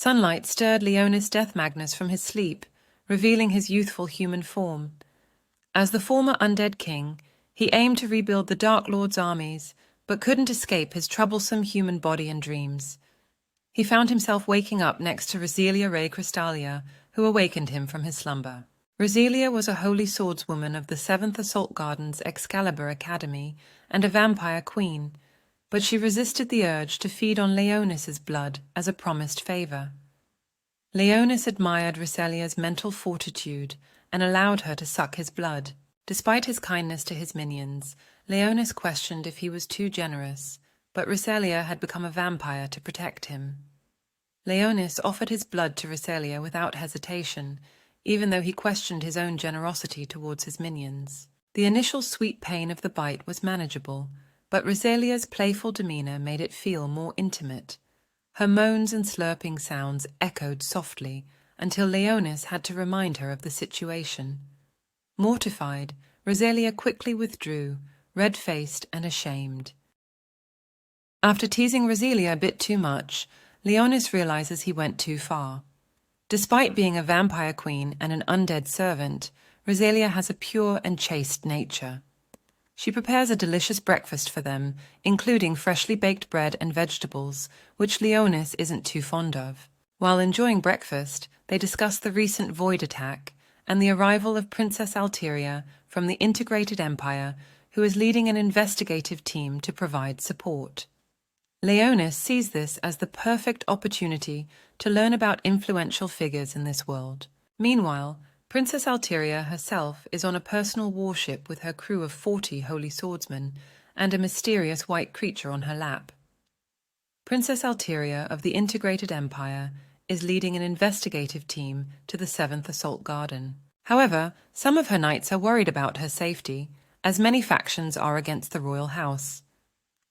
Sunlight stirred Leonis Death Magnus from his sleep, revealing his youthful human form. As the former undead king, he aimed to rebuild the Dark Lord's armies, but couldn't escape his troublesome human body and dreams. He found himself waking up next to Roselia Ray Crystallia, who awakened him from his slumber. Roselia was a holy swordswoman of the 7th Assault Garden's Excalibur Academy and a vampire queen, but she resisted the urge to feed on Leonis's blood as a promised favor. Leonis admired Roselia's mental fortitude and allowed her to suck his blood. Despite his kindness to his minions, Leonis questioned if he was too generous, but Roselia had become a vampire to protect him. Leonis offered his blood to Roselia without hesitation, even though he questioned his own generosity towards his minions. The initial sweet pain of the bite was manageable, but Roselia's playful demeanor made it feel more intimate. Her moans and slurping sounds echoed softly until Leonis had to remind her of the situation. Mortified, Roselia quickly withdrew, red-faced and ashamed. After teasing Roselia a bit too much, Leonis realizes he went too far. Despite being a vampire queen and an undead servant, Roselia has a pure and chaste nature. She prepares a delicious breakfast for them, including freshly baked bread and vegetables, which Leonis isn't too fond of. While enjoying breakfast, they discuss the recent Void attack and the arrival of Princess Alteria from the Integrated Empire, who is leading an investigative team to provide support. Leonis sees this as the perfect opportunity to learn about influential figures in this world. Meanwhile, Princess Alteria herself is on a personal warship with her crew of 40 holy swordsmen and a mysterious white creature on her lap. Princess Alteria of the Integrated Empire is leading an investigative team to the 7th Assault Garden. However, some of her knights are worried about her safety, as many factions are against the royal house.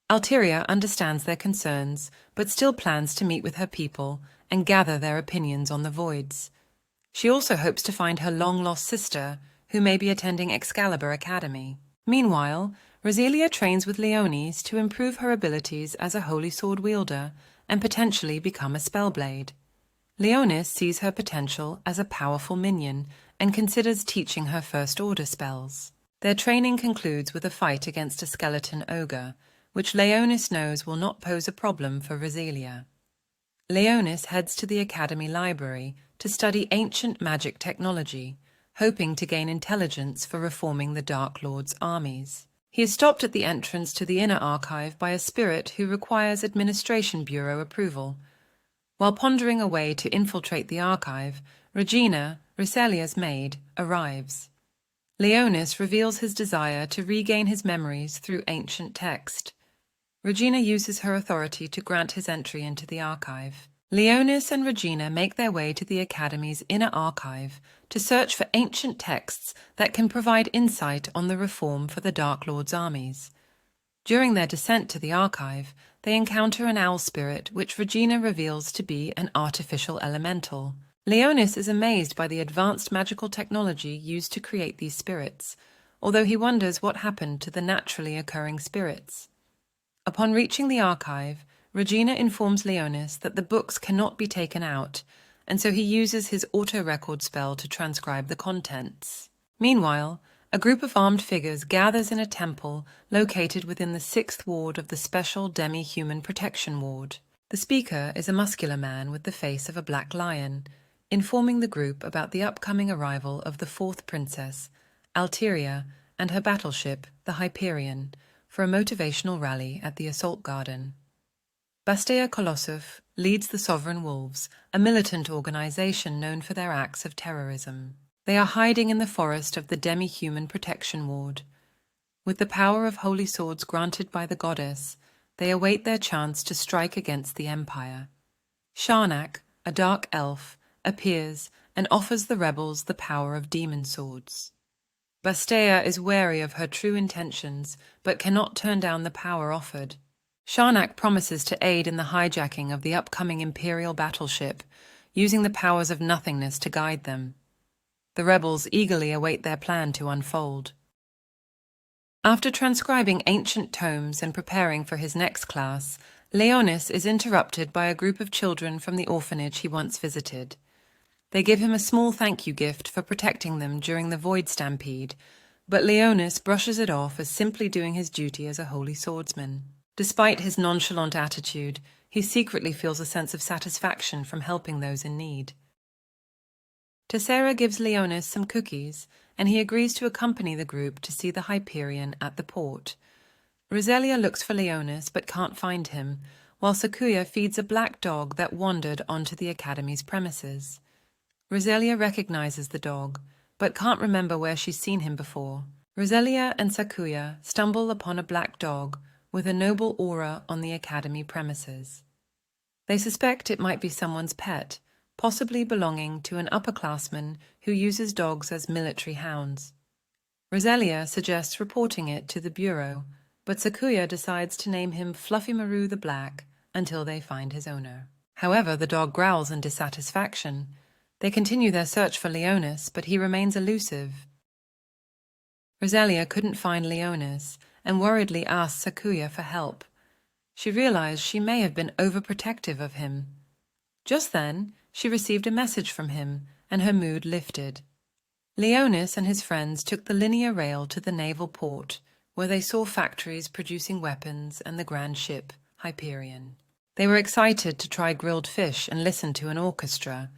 Alteria understands their concerns, but still plans to meet with her people and gather their opinions on the voids. She also hopes to find her long-lost sister, who may be attending Excalibur Academy. Meanwhile, Roselia trains with Leonis to improve her abilities as a holy sword wielder and potentially become a spellblade. Leonis sees her potential as a powerful minion and considers teaching her First Order spells. Their training concludes with a fight against a skeleton ogre, which Leonis knows will not pose a problem for Roselia. Leonis heads to the Academy Library to study ancient magic technology, hoping to gain intelligence for reforming the Dark Lord's armies. He is stopped at the entrance to the inner archive by a spirit who requires Administration Bureau approval. While pondering a way to infiltrate the archive, Regina, Roselia's maid, arrives. Leonis reveals his desire to regain his memories through ancient text. Regina uses her authority to grant his entry into the archive. Leonis and Regina make their way to the Academy's inner archive to search for ancient texts that can provide insight on the reform for the Dark Lord's armies. During their descent to the archive, they encounter an owl spirit which Regina reveals to be an artificial elemental. Leonis is amazed by the advanced magical technology used to create these spirits, although he wonders what happened to the naturally occurring spirits. Upon reaching the archive, Regina informs Leonis that the books cannot be taken out, and so he uses his auto-record spell to transcribe the contents. Meanwhile, a group of armed figures gathers in a temple located within the 6th ward of the Special Demi-Human Protection Ward. The speaker is a muscular man with the face of a black lion, informing the group about the upcoming arrival of the 4th princess, Alteria, and her battleship, the Hyperion, for a motivational rally at the Assault Garden. Bastea Kolosov leads the Sovereign Wolves, a militant organization known for their acts of terrorism. They are hiding in the forest of the Demi-Human Protection Ward. With the power of holy swords granted by the goddess, they await their chance to strike against the Empire. Sharnak, a dark elf, appears and offers the rebels the power of demon swords. Bastea is wary of her true intentions, but cannot turn down the power offered. Sharnak promises to aid in the hijacking of the upcoming Imperial battleship, using the powers of nothingness to guide them. The rebels eagerly await their plan to unfold. After transcribing ancient tomes and preparing for his next class, Leonis is interrupted by a group of children from the orphanage he once visited. They give him a small thank you gift for protecting them during the Void Stampede, but Leonis brushes it off as simply doing his duty as a holy swordsman. Despite his nonchalant attitude, he secretly feels a sense of satisfaction from helping those in need. Tessera gives Leonis some cookies, and he agrees to accompany the group to see the Hyperion at the port. Roselia looks for Leonis but can't find him, while Sakuya feeds a black dog that wandered onto the Academy's premises. Roselia recognizes the dog, but can't remember where she's seen him before. Roselia and Sakuya stumble upon a black dog with a noble aura on the Academy premises. They suspect it might be someone's pet, possibly belonging to an upperclassman who uses dogs as military hounds. Roselia suggests reporting it to the Bureau, but Sakuya decides to name him Fluffy Maru the Black until they find his owner. However, the dog growls in dissatisfaction. They continue their search for Leonis, but he remains elusive. Roselia couldn't find Leonis and worriedly asked Sakuya for help. She realized she may have been overprotective of him. Just then, she received a message from him, and her mood lifted. Leonis and his friends took the linear rail to the naval port, where they saw factories producing weapons and the grand ship, Hyperion. They were excited to try grilled fish and listen to an orchestra.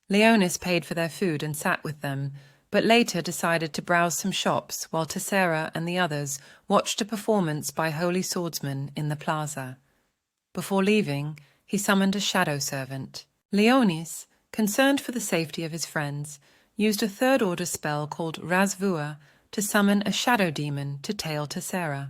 Leonis paid for their food and sat with them, but later decided to browse some shops while Tessera and the others watched a performance by holy swordsmen in the plaza. Before leaving, he summoned a shadow servant. Leonis, concerned for the safety of his friends, used a third-order spell called Razvua to summon a shadow demon to tail Tessera.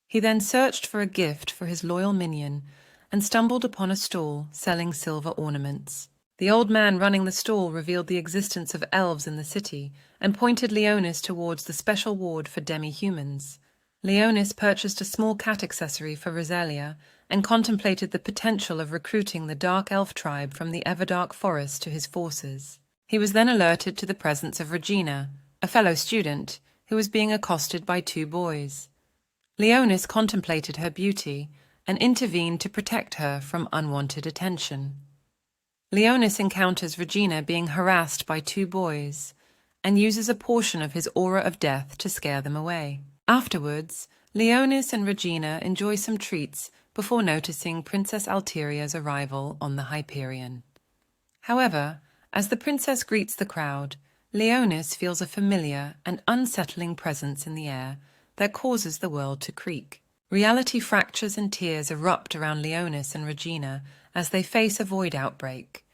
He then searched for a gift for his loyal minion and stumbled upon a stall selling silver ornaments. The old man running the stall revealed the existence of elves in the city and pointed Leonis towards the special ward for demi-humans. Leonis purchased a small cat accessory for Roselia and contemplated the potential of recruiting the Dark Elf tribe from the Everdark Forest to his forces. He was then alerted to the presence of Regina, a fellow student, who was being accosted by two boys. Leonis contemplated her beauty and intervened to protect her from unwanted attention. Leonis encounters Regina being harassed by two boys and uses a portion of his aura of death to scare them away. Afterwards, Leonis and Regina enjoy some treats before noticing Princess Alteria's arrival on the Hyperion. However, as the princess greets the crowd, Leonis feels a familiar and unsettling presence in the air that causes the world to creak. Reality fractures and tears erupt around Leonis and Regina as they face a void outbreak.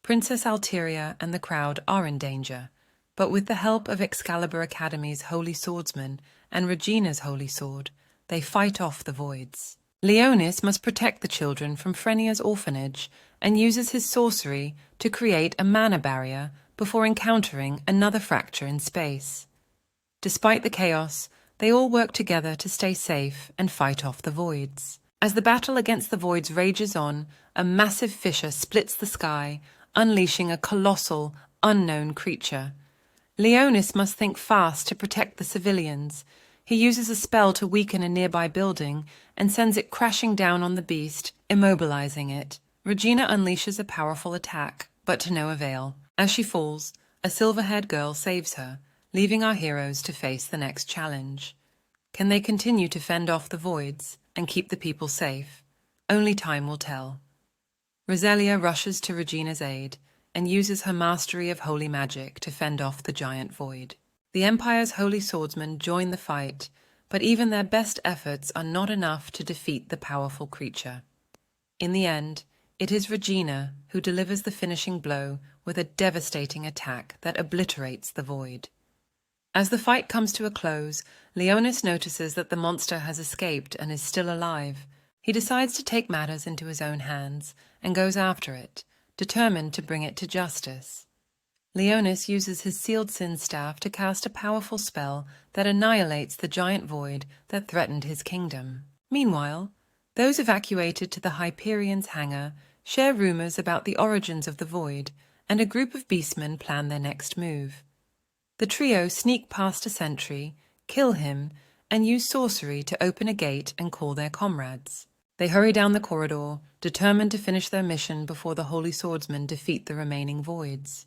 Princess Alteria and the crowd are in danger, but with the help of Excalibur Academy's holy swordsman and Regina's holy sword, they fight off the voids. Leonis must protect the children from Frenia's orphanage and uses his sorcery to create a mana barrier before encountering another fracture in space. Despite the chaos, they all work together to stay safe and fight off the voids. As the battle against the voids rages on, a massive fissure splits the sky, unleashing a colossal, unknown creature. Leonis must think fast to protect the civilians. He uses a spell to weaken a nearby building and sends it crashing down on the beast, immobilizing it. Regina unleashes a powerful attack, but to no avail. As she falls, a silver-haired girl saves her, leaving our heroes to face the next challenge. Can they continue to fend off the voids and keep the people safe? Only time will tell. Roselia rushes to Regina's aid and uses her mastery of holy magic to fend off the giant void. The Empire's holy swordsmen join the fight, but even their best efforts are not enough to defeat the powerful creature. In the end, it is Regina who delivers the finishing blow with a devastating attack that obliterates the void. As the fight comes to a close, Leonis notices that the monster has escaped and is still alive. He decides to take matters into his own hands and goes after it, determined to bring it to justice. Leonis uses his sealed sin staff to cast a powerful spell that annihilates the giant void that threatened his kingdom. Meanwhile, those evacuated to the Hyperion's hangar share rumors about the origins of the void, and a group of beastmen plan their next move. The trio sneak past a sentry, kill him, and use sorcery to open a gate and call their comrades. They hurry down the corridor, determined to finish their mission before the Holy Swordsmen defeat the remaining voids.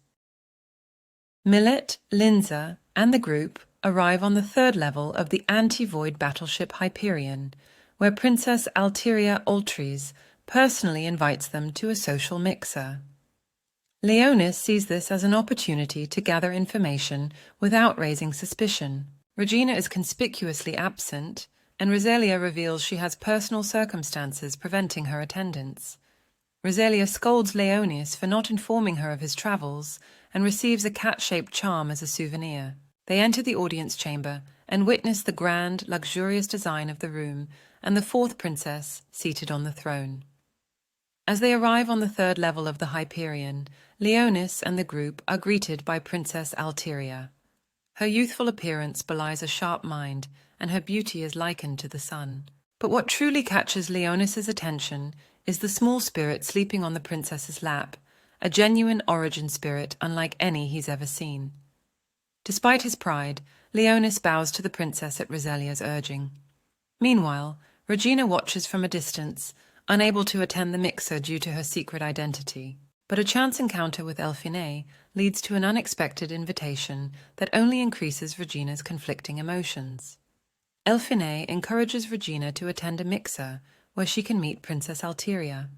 Millet, Linza, and the group arrive on the third level of the anti-void battleship Hyperion, where Princess Alteria Oltries personally invites them to a social mixer. Leonis sees this as an opportunity to gather information without raising suspicion. Regina is conspicuously absent, and Roselia reveals she has personal circumstances preventing her attendance. Roselia scolds Leonis for not informing her of his travels and receives a cat-shaped charm as a souvenir. They enter the audience chamber and witness the grand, luxurious design of the room and the fourth princess seated on the throne. As they arrive on the third level of the Hyperion, Leonis and the group are greeted by Princess Alteria. Her youthful appearance belies a sharp mind, and her beauty is likened to the sun. But what truly catches Leonis's attention is the small spirit sleeping on the princess's lap, a genuine origin spirit unlike any he's ever seen. Despite his pride, Leonis bows to the princess at Roselia's urging. Meanwhile, Regina watches from a distance, unable to attend the mixer due to her secret identity. But a chance encounter with Elphine leads to an unexpected invitation that only increases Regina's conflicting emotions. Elphine encourages Regina to attend a mixer where she can meet Princess Alteria.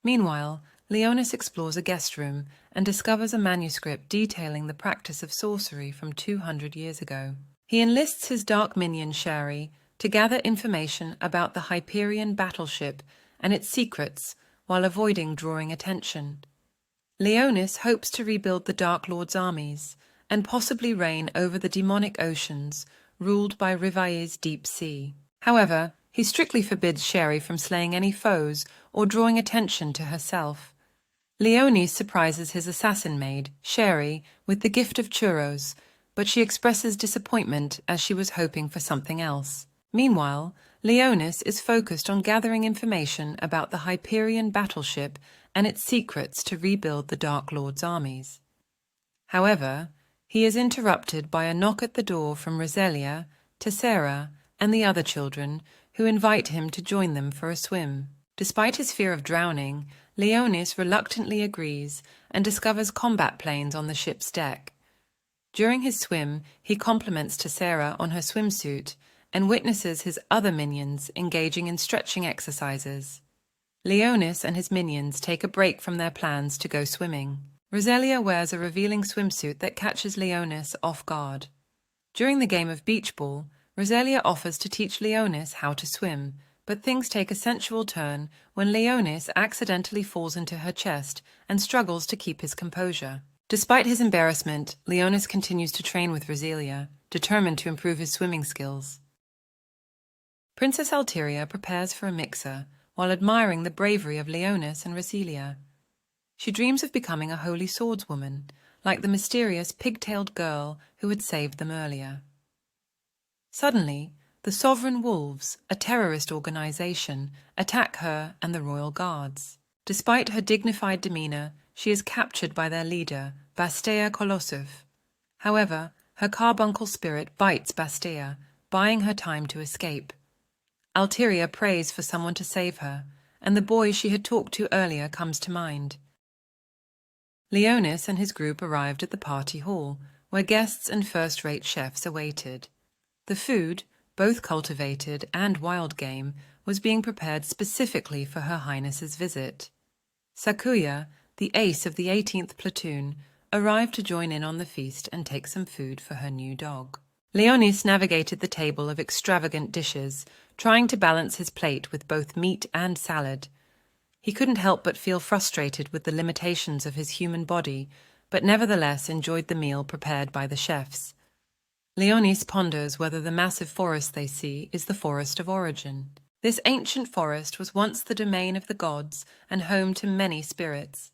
Meanwhile, Leonis explores a guest room and discovers a manuscript detailing the practice of sorcery from 200 years ago. He enlists his dark minion Sherry to gather information about the Hyperion battleship and its secrets while avoiding drawing attention. Leonis hopes to rebuild the Dark Lord's armies and possibly reign over the demonic oceans ruled by Rivail's deep sea. However, he strictly forbids Sherry from slaying any foes or drawing attention to herself. Leonis surprises his assassin maid, Sherry, with the gift of churros, but she expresses disappointment as she was hoping for something else. Meanwhile, Leonis is focused on gathering information about the Hyperion battleship and its secrets to rebuild the Dark Lord's armies. However, he is interrupted by a knock at the door from Roselia, Tessera, and the other children, who invite him to join them for a swim. Despite his fear of drowning, Leonis reluctantly agrees and discovers combat planes on the ship's deck. During his swim, he compliments Tessera on her swimsuit and witnesses his other minions engaging in stretching exercises. Leonis and his minions take a break from their plans to go swimming. Roselia wears a revealing swimsuit that catches Leonis off guard. During the game of beach ball, Roselia offers to teach Leonis how to swim, but things take a sensual turn when Leonis accidentally falls into her chest and struggles to keep his composure. Despite his embarrassment, Leonis continues to train with Roselia, determined to improve his swimming skills. Princess Alteria prepares for a mixer while admiring the bravery of Leonis and Roselia. She dreams of becoming a holy swordswoman, like the mysterious pig-tailed girl who had saved them earlier. Suddenly, the Sovereign Wolves, a terrorist organization, attack her and the royal guards. Despite her dignified demeanor, she is captured by their leader, Bastea Kolosov. However, her carbuncle spirit bites Bastea, buying her time to escape. Alteria prays for someone to save her, and the boy she had talked to earlier comes to mind. Leonis and his group arrived at the party hall, where guests and first-rate chefs awaited. The food, both cultivated and wild game, was being prepared specifically for Her Highness's visit. Sakuya, the ace of the 18th platoon, arrived to join in on the feast and take some food for her new dog. Leonis navigated the table of extravagant dishes, trying to balance his plate with both meat and salad. He couldn't help but feel frustrated with the limitations of his human body, but nevertheless enjoyed the meal prepared by the chefs. Leonis ponders whether the massive forest they see is the Forest of Origin. This ancient forest was once the domain of the gods and home to many spirits.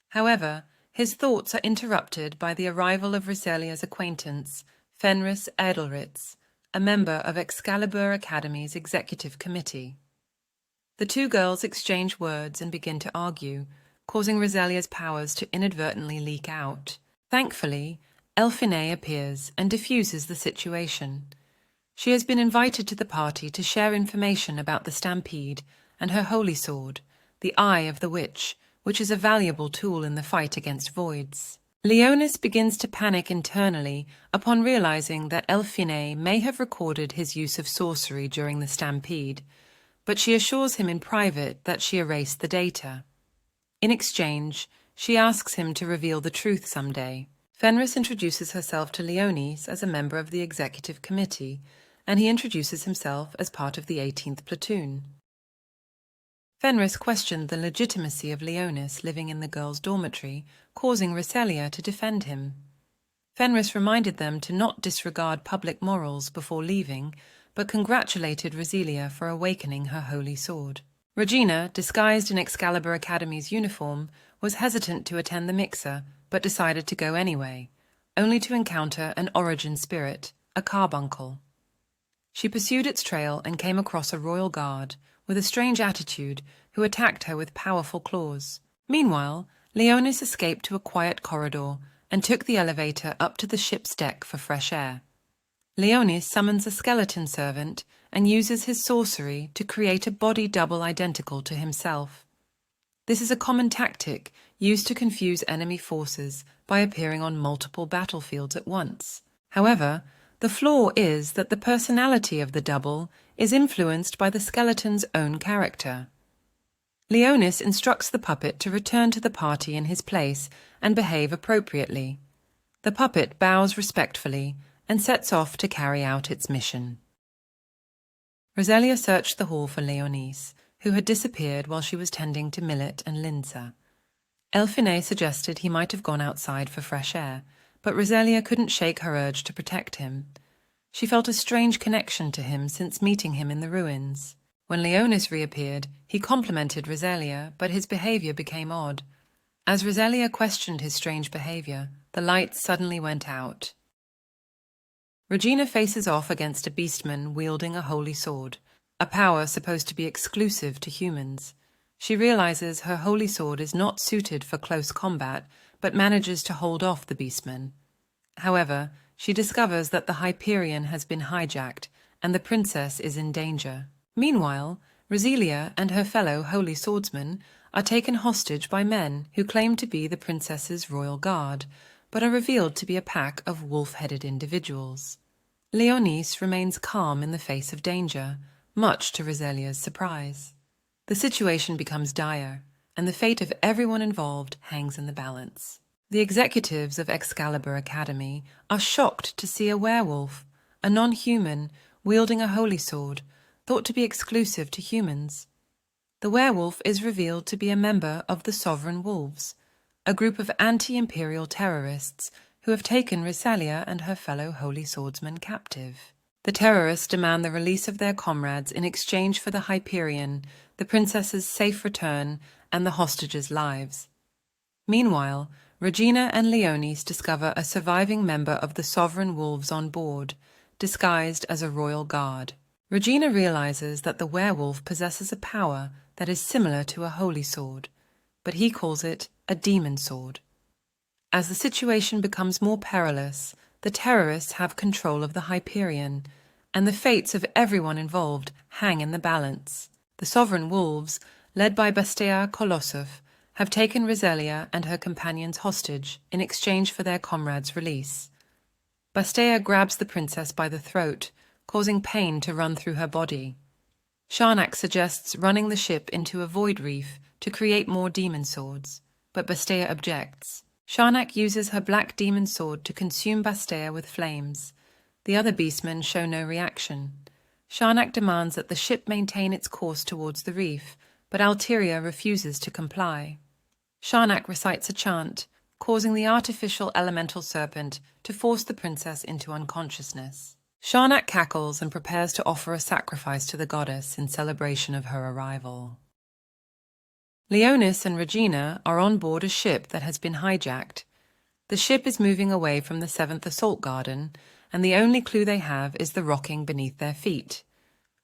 However, his thoughts are interrupted by the arrival of Roselia's acquaintance, Fenris Edelritz, a member of Excalibur Academy's executive committee. The two girls exchange words and begin to argue, causing Roselia's powers to inadvertently leak out. Thankfully, Elphine appears and diffuses the situation. She has been invited to the party to share information about the stampede and her holy sword, the Eye of the Witch, which is a valuable tool in the fight against voids. Leonis begins to panic internally upon realizing that Elphine may have recorded his use of sorcery during the stampede, but she assures him in private that she erased the data. In exchange, she asks him to reveal the truth someday. Fenris introduces herself to Leonis as a member of the executive committee, and he introduces himself as part of the 18th platoon. Fenris questioned the legitimacy of Leonis living in the girls' dormitory, causing Reselia to defend him. Fenris reminded them to not disregard public morals before leaving, but congratulated Reselia for awakening her holy sword. Regina, disguised in Excalibur Academy's uniform, was hesitant to attend the mixer, but decided to go anyway, only to encounter an origin spirit, a carbuncle. She pursued its trail and came across a royal guard, with a strange attitude, who attacked her with powerful claws. Meanwhile, Leonis escaped to a quiet corridor and took the elevator up to the ship's deck for fresh air. Leonis summons a skeleton servant and uses his sorcery to create a body double identical to himself. This is a common tactic used to confuse enemy forces by appearing on multiple battlefields at once. However, the flaw is that the personality of the double is influenced by the skeleton's own character. Leonis instructs the puppet to return to the party in his place and behave appropriately. The puppet bows respectfully and sets off to carry out its mission. Reselia searched the hall for Leonis, who had disappeared while she was tending to Millet and Linza. Elphine suggested he might have gone outside for fresh air, but Reselia couldn't shake her urge to protect him. She felt a strange connection to him since meeting him in the ruins. When Leonis reappeared, he complimented Reselia, but his behavior became odd. As Reselia questioned his strange behavior, the lights suddenly went out. Regina faces off against a beastman wielding a holy sword, a power supposed to be exclusive to humans. She realizes her holy sword is not suited for close combat, but manages to hold off the beastman. However, she discovers that the Hyperion has been hijacked and the princess is in danger. Meanwhile, Reselia and her fellow holy swordsmen are taken hostage by men who claim to be the princess's royal guard, but are revealed to be a pack of wolf-headed individuals. Leonis remains calm in the face of danger, much to Reselia's surprise. The situation becomes dire, and the fate of everyone involved hangs in the balance. The executives of Excalibur Academy are shocked to see a werewolf, a non-human, wielding a holy sword, thought to be exclusive to humans. The werewolf is revealed to be a member of the Sovereign Wolves, a group of anti-imperial terrorists who have taken Reselia and her fellow holy swordsmen captive. The terrorists demand the release of their comrades in exchange for the Hyperion, the princess's safe return, and the hostages' lives. Meanwhile, Regina and Leonis discover a surviving member of the Sovereign Wolves on board, disguised as a royal guard. Regina realizes that the werewolf possesses a power that is similar to a holy sword, but he calls it a demon sword. As the situation becomes more perilous, the terrorists have control of the Hyperion, and the fates of everyone involved hang in the balance. The Sovereign Wolves, led by Bastea Kolosov, have taken Reselia and her companions hostage in exchange for their comrades' release. Bastea grabs the princess by the throat, causing pain to run through her body. Sharnak suggests running the ship into a void reef to create more demon swords, but Bastea objects. Sharnak uses her black demon sword to consume Bastea with flames. The other beastmen show no reaction. Sharnak demands that the ship maintain its course towards the reef, but Alteria refuses to comply. Sharnak recites a chant, causing the artificial elemental serpent to force the princess into unconsciousness. Sharnak cackles and prepares to offer a sacrifice to the goddess in celebration of her arrival. Leonis and Regina are on board a ship that has been hijacked. The ship is moving away from the 7th Assault Garden, and the only clue they have is the rocking beneath their feet.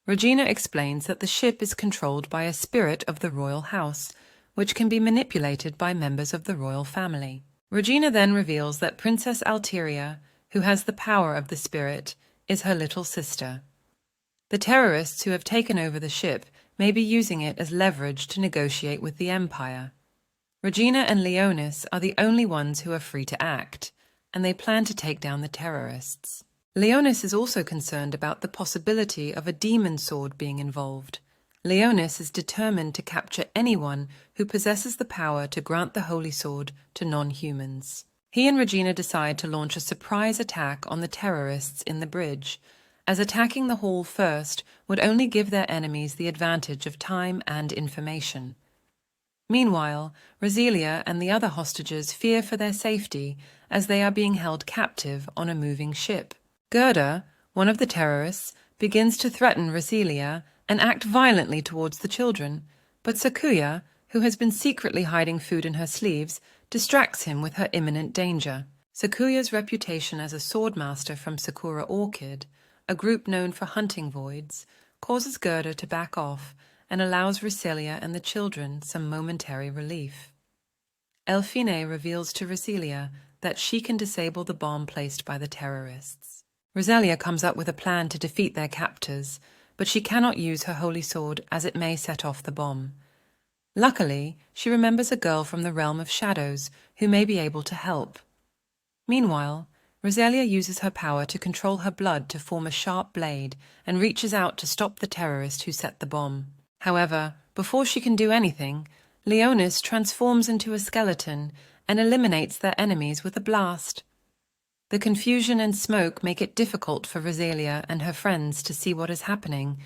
Regina explains that the ship is controlled by a spirit of the royal house, which can be manipulated by members of the royal family. Regina then reveals that Princess Alteria, who has the power of the spirit, is her little sister. The terrorists who have taken over the ship maybe using it as leverage to negotiate with the Empire. Regina and Leonis are the only ones who are free to act, and they plan to take down the terrorists. Leonis is also concerned about the possibility of a demon sword being involved. Leonis is determined to capture anyone who possesses the power to grant the Holy Sword to non-humans. He and Regina decide to launch a surprise attack on the terrorists in the bridge, as attacking the hall first would only give their enemies the advantage of time and information. Meanwhile, Roselia and the other hostages fear for their safety as they are being held captive on a moving ship. Gerda, one of the terrorists, begins to threaten Roselia and act violently towards the children, but Sakuya, who has been secretly hiding food in her sleeves, distracts him with her imminent danger. Sakuya's reputation as a swordmaster from Sakura Orchid, a group known for hunting voids, causes Gerda to back off and allows Roselia and the children some momentary relief. Elfine reveals to Roselia that she can disable the bomb placed by the terrorists. Roselia comes up with a plan to defeat their captors, but she cannot use her holy sword as it may set off the bomb. Luckily, she remembers a girl from the realm of shadows who may be able to help. Meanwhile, Roselia uses her power to control her blood to form a sharp blade and reaches out to stop the terrorist who set the bomb. However, before she can do anything, Leonis transforms into a skeleton and eliminates their enemies with a blast. The confusion and smoke make it difficult for Roselia and her friends to see what is happening,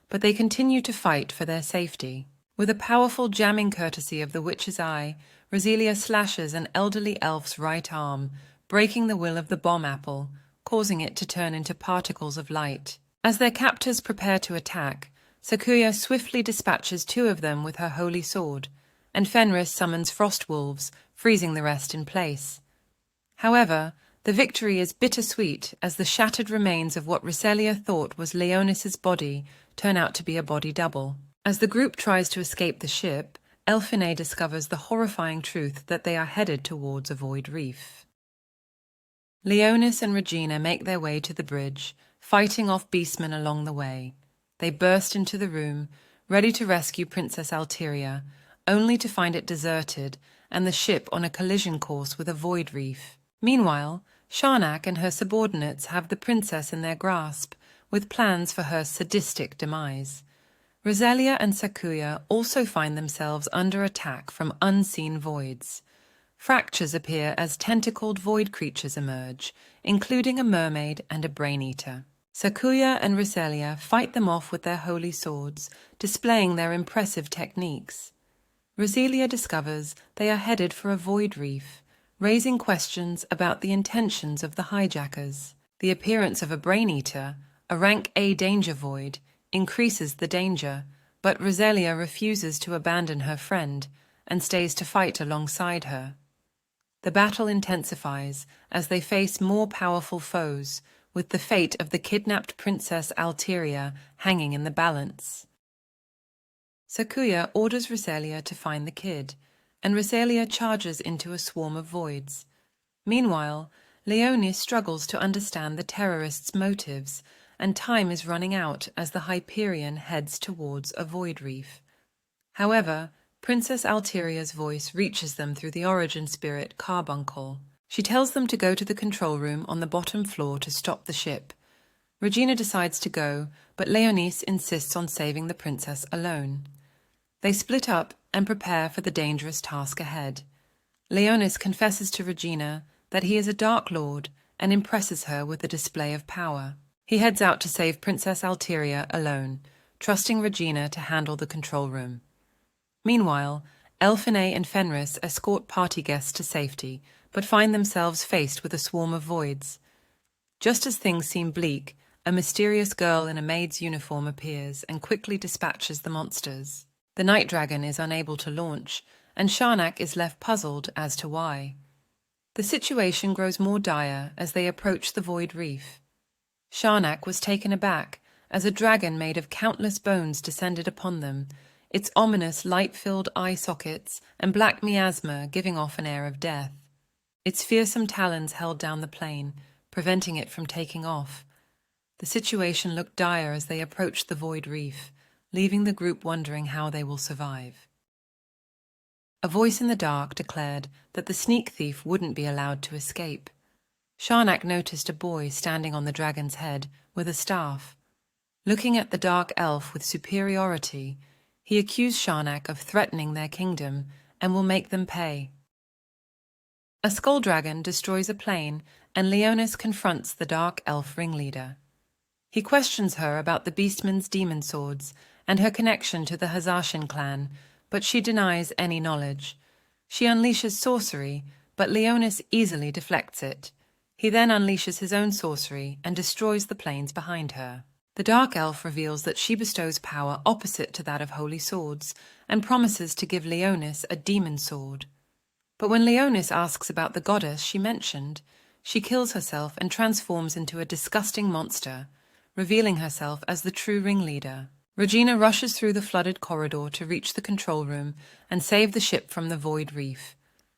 but they continue to fight for their safety. With a powerful jamming courtesy of the witch's eye, Roselia slashes an elderly elf's right arm, breaking the will of the bomb apple, causing it to turn into particles of light. As their captors prepare to attack, Sakuya swiftly dispatches 2 of them with her holy sword, and Fenris summons frost wolves, freezing the rest in place. However, the victory is bittersweet as the shattered remains of what Roselia thought was Leonis's body turn out to be a body double. As the group tries to escape the ship, Elfine discovers the horrifying truth that they are headed towards a void reef. Leonis and Regina make their way to the bridge, fighting off beastmen along the way. They burst into the room, ready to rescue Princess Alteria, only to find it deserted and the ship on a collision course with a void reef. Meanwhile, Sharnak and her subordinates have the princess in their grasp, with plans for her sadistic demise. Roselia and Sakuya also find themselves under attack from unseen voids. Fractures appear as tentacled void creatures emerge, including a mermaid and a brain-eater. Sakuya and Roselia fight them off with their holy swords, displaying their impressive techniques. Roselia discovers they are headed for a void reef, raising questions about the intentions of the hijackers. The appearance of a brain-eater, a rank A danger void, increases the danger, but Roselia refuses to abandon her friend and stays to fight alongside her. The battle intensifies as they face more powerful foes, with the fate of the kidnapped Princess Alteria hanging in the balance. Sakuya orders Roselia to find the kid, and Roselia charges into a swarm of voids. Meanwhile, Leonis struggles to understand the terrorists' motives, and time is running out as the Hyperion heads towards a void reef. However, Princess Alteria's voice reaches them through the origin spirit Carbuncle. She tells them to go to the control room on the bottom floor to stop the ship. Regina decides to go, but Leonis insists on saving the princess alone. They split up and prepare for the dangerous task ahead. Leonis confesses to Regina that he is a Dark Lord and impresses her with a display of power. He heads out to save Princess Alteria alone, trusting Regina to handle the control room. Meanwhile, Elfine and Fenris escort party guests to safety, but find themselves faced with a swarm of voids. Just as things seem bleak, a mysterious girl in a maid's uniform appears and quickly dispatches the monsters. The Night Dragon is unable to launch, and Sharnak is left puzzled as to why. The situation grows more dire as they approach the void reef. Sharnak was taken aback as a dragon made of countless bones descended upon them, its ominous light-filled eye sockets and black miasma giving off an air of death. Its fearsome talons held down the plane, preventing it from taking off. The situation looked dire as they approached the void reef, leaving the group wondering how they will survive. A voice in the dark declared that the sneak thief wouldn't be allowed to escape. Sharnak noticed a boy standing on the dragon's head with a staff. Looking at the dark elf with superiority, he accused Sharnak of threatening their kingdom and will make them pay. A skull dragon destroys a plane, and Leonis confronts the dark elf ringleader. He questions her about the beastman's demon swords and her connection to the Hazashin clan, but she denies any knowledge. She unleashes sorcery, but Leonis easily deflects it. He then unleashes his own sorcery and destroys the planes behind her. The dark elf reveals that she bestows power opposite to that of holy swords and promises to give Leonis a demon sword. But when Leonis asks about the goddess she mentioned, she kills herself and transforms into a disgusting monster, revealing herself as the true ringleader. Regina rushes through the flooded corridor to reach the control room and save the ship from the void reef.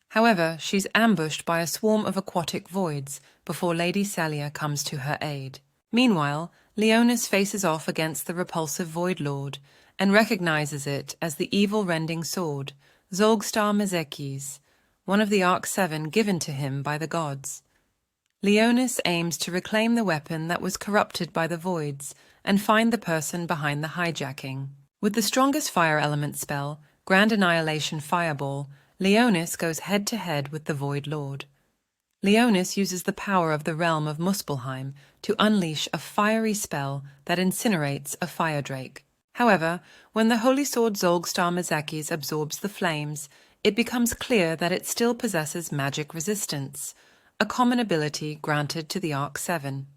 However, she's ambushed by a swarm of aquatic voids before Lady Celia comes to her aid. Meanwhile, Leonis faces off against the repulsive Void Lord and recognizes it as the evil-rending sword, Zolgstar Mezekis, one of the Arc 7 given to him by the gods. Leonis aims to reclaim the weapon that was corrupted by the voids and find the person behind the hijacking. With the strongest fire element spell, Grand Annihilation Fireball, Leonis goes head-to-head with the Void Lord. Leonis uses the power of the realm of Muspelheim to unleash a fiery spell that incinerates a fire drake. However, when the holy sword Zolgstar Mezekis absorbs the flames, it becomes clear that it still possesses magic resistance, a common ability granted to the Arc 7.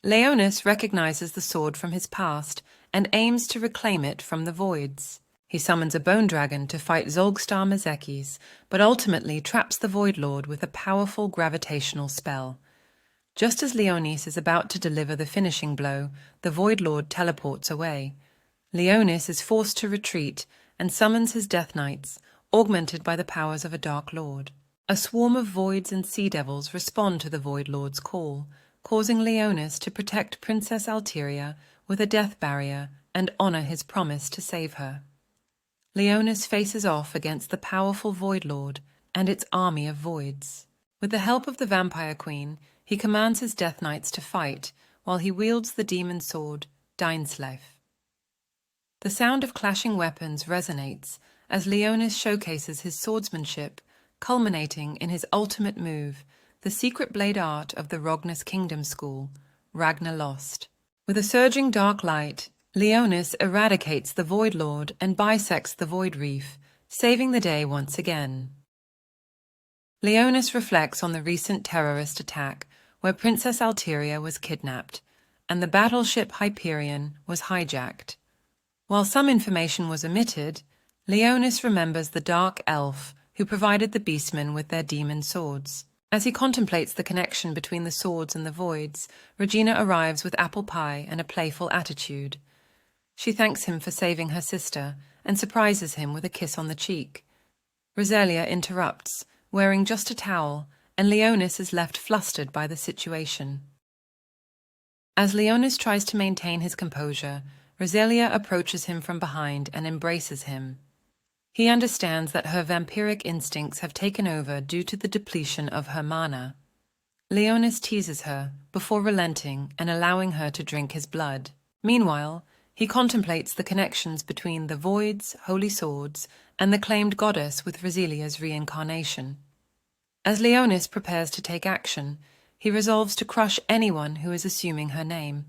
Leonis recognizes the sword from his past and aims to reclaim it from the voids. He summons a bone dragon to fight Zolgstar Mezekis, but ultimately traps the Void Lord with a powerful gravitational spell. Just as Leonis is about to deliver the finishing blow, the Void Lord teleports away. Leonis is forced to retreat and summons his Death Knights, augmented by the powers of a Dark Lord. A swarm of voids and sea devils respond to the Void Lord's call, causing Leonis to protect Princess Alteria with a death barrier and honor his promise to save her. Leonis faces off against the powerful Void Lord and its army of voids. With the help of the Vampire Queen, he commands his Death Knights to fight while he wields the demon sword, Dainsleif. The sound of clashing weapons resonates as Leonis showcases his swordsmanship, culminating in his ultimate move, the secret blade art of the Rognus Kingdom School, Ragnar Lost. With a surging dark light, Leonis eradicates the Void Lord and bisects the Void Reef, saving the day once again. Leonis reflects on the recent terrorist attack where Princess Alteria was kidnapped and the battleship Hyperion was hijacked. While some information was omitted, Leonis remembers the dark elf who provided the beastmen with their demon swords. As he contemplates the connection between the swords and the voids, Regina arrives with apple pie and a playful attitude. She thanks him for saving her sister and surprises him with a kiss on the cheek. Roselia interrupts, wearing just a towel, and Leonis is left flustered by the situation. As Leonis tries to maintain his composure, Roselia approaches him from behind and embraces him. He understands that her vampiric instincts have taken over due to the depletion of her mana. Leonis teases her before relenting and allowing her to drink his blood. Meanwhile, he contemplates the connections between the voids, holy swords, and the claimed goddess with Roselia's reincarnation. As Leonis prepares to take action, he resolves to crush anyone who is assuming her name.